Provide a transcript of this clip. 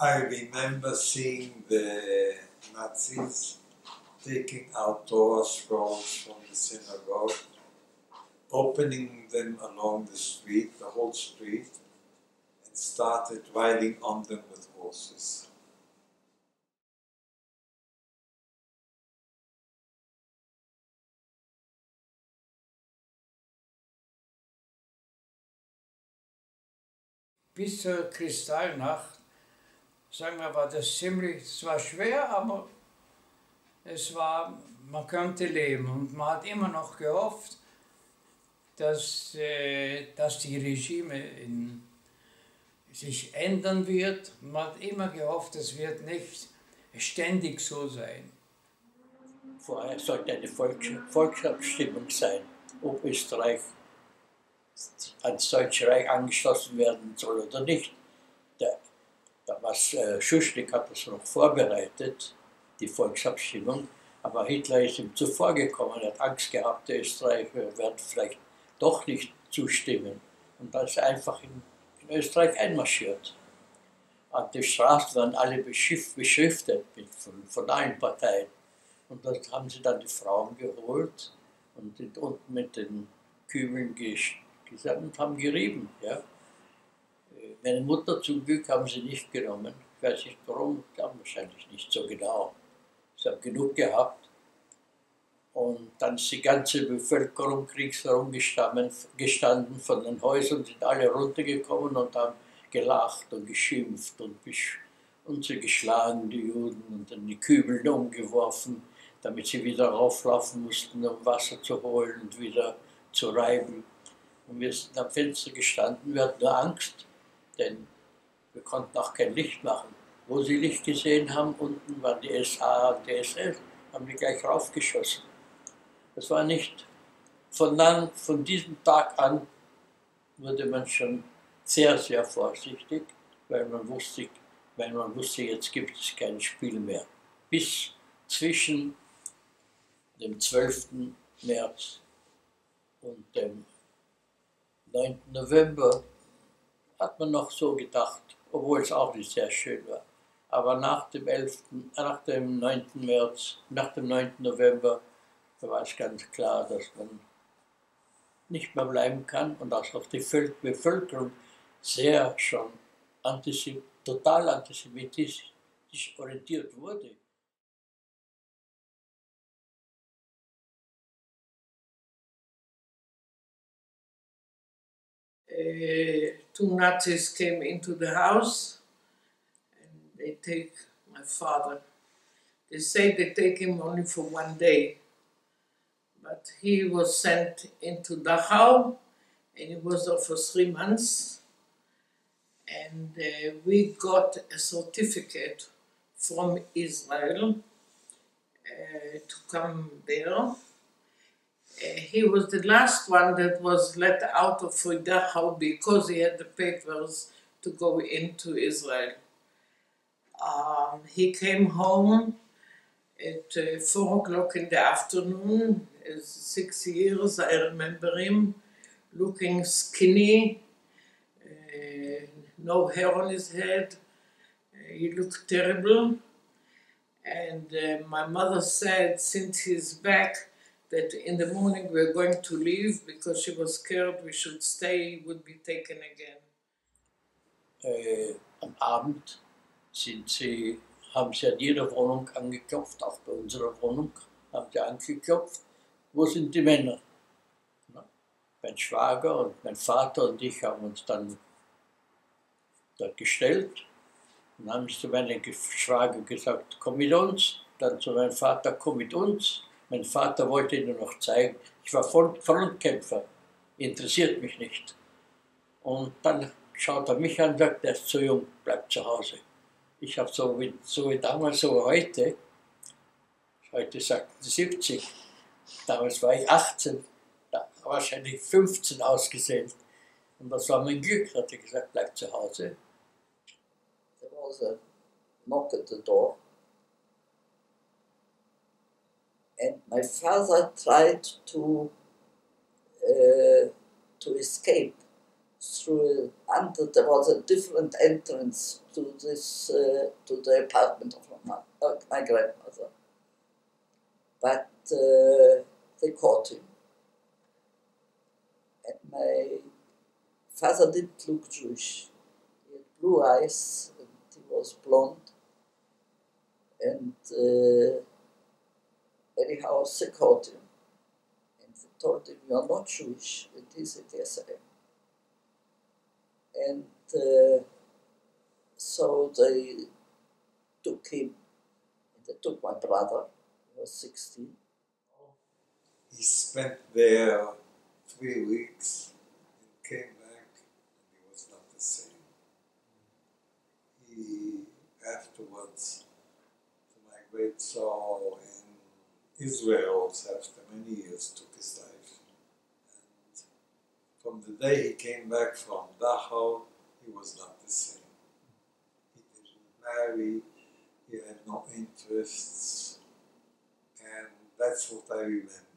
I remember seeing the Nazis taking out Torah scrolls from the synagogue, opening them along the street, the whole street, and started riding on them with horses. Bis zur Kristallnacht, sagen wir, war das ziemlich, es war schwer, aber man konnte leben und man hat immer noch gehofft, dass die Regime sich ändern wird. Man hat immer gehofft, es wird nicht ständig so sein. Vorher sollte eine Volksabstimmung sein, ob Österreich ans Deutsche Reich angeschlossen werden soll oder nicht. Schuschnigg hat das noch vorbereitet, die Volksabstimmung, aber Hitler ist ihm zuvorgekommen, er hat Angst gehabt, die Österreicher werden vielleicht doch nicht zustimmen. Und dann ist er einfach in Österreich einmarschiert. Und die Straßen waren alle beschriftet von allen Parteien. Und dort haben sie dann die Frauen geholt und sind unten mit den Kübeln gesammelt und haben gerieben. Ja. Meine Mutter zum Glück haben sie nicht genommen. Ich weiß nicht warum, wahrscheinlich nicht so genau. Sie haben genug gehabt. Und dann ist die ganze Bevölkerung kriegsherum gestanden, von den Häusern sind alle runtergekommen und haben gelacht und geschimpft und sie geschlagen, die Juden, und dann die Kübeln umgeworfen, damit sie wieder rauflaufen mussten, um Wasser zu holen und wieder zu reiben. Und wir sind am Fenster gestanden, wir hatten nur Angst, denn wir konnten auch kein Licht machen. Wo sie Licht gesehen haben, unten waren die SA und die SS, haben die gleich raufgeschossen. Das war nicht, von diesem Tag an wurde man schon sehr, sehr vorsichtig, weil man wusste, jetzt gibt es kein Spiel mehr. Bis zwischen dem 12. März und dem 9. November hat man noch so gedacht, obwohl es auch nicht sehr schön war. Aber nach dem 9. März, nach dem 9. November, da war es ganz klar, dass man nicht mehr bleiben kann und dass auch die Bevölkerung sehr schon total antisemitisch orientiert wurde. Two Nazis came into the house and they take my father. They say they take him only for 1 day. But he was sent into Dachau and he was there for 3 months. And we got a certificate from Israel to come there. He was the last one that was let out of Dachau because he had the papers to go into Israel. He came home at 4 o'clock in the afternoon. 6 years, I remember him, looking skinny, no hair on his head. He looked terrible. And my mother said, since he's back, that in the morning we're going to leave because she was scared we should stay, he would be taken again. Am Abend haben sie an jeder Wohnung angeklopft, auch bei unserer Wohnung haben sie angeklopft. Wo sind die Männer? Mein Schwager und mein Vater und ich haben uns dann dort gestellt. Dann haben sie zu meinem Schwager gesagt, komm mit uns. Dann zu meinem Vater, komm mit uns. Mein Vater wollte ihnen noch zeigen, ich war Frontkämpfer, interessiert mich nicht. Und dann schaut er mich an und sagt, er ist zu jung, bleibt zu Hause. Ich habe so wie damals, so heute sagten sie 70, damals war ich 18, wahrscheinlich 15 ausgesehen. Und das war mein Glück, hat er gesagt, bleib zu Hause. There was a knock at the door. And my father tried to escape through, and there was a different entrance to this, to the apartment of my grandmother. But they caught him. And my father didn't look Jewish. He had blue eyes, and he was blonde. And anyhow, they caught him. And they told him, "You are not Jewish." And he said, "Yes, I am." And so they took him, and they took my brother, who was 16. He spent there 3 weeks and came back, and he was not the same. He afterwards, to my great sorrow, in Israel, after many years, took his life. And from the day he came back from Dachau, he was not the same. He didn't marry, he had no interests, and that's what I remember.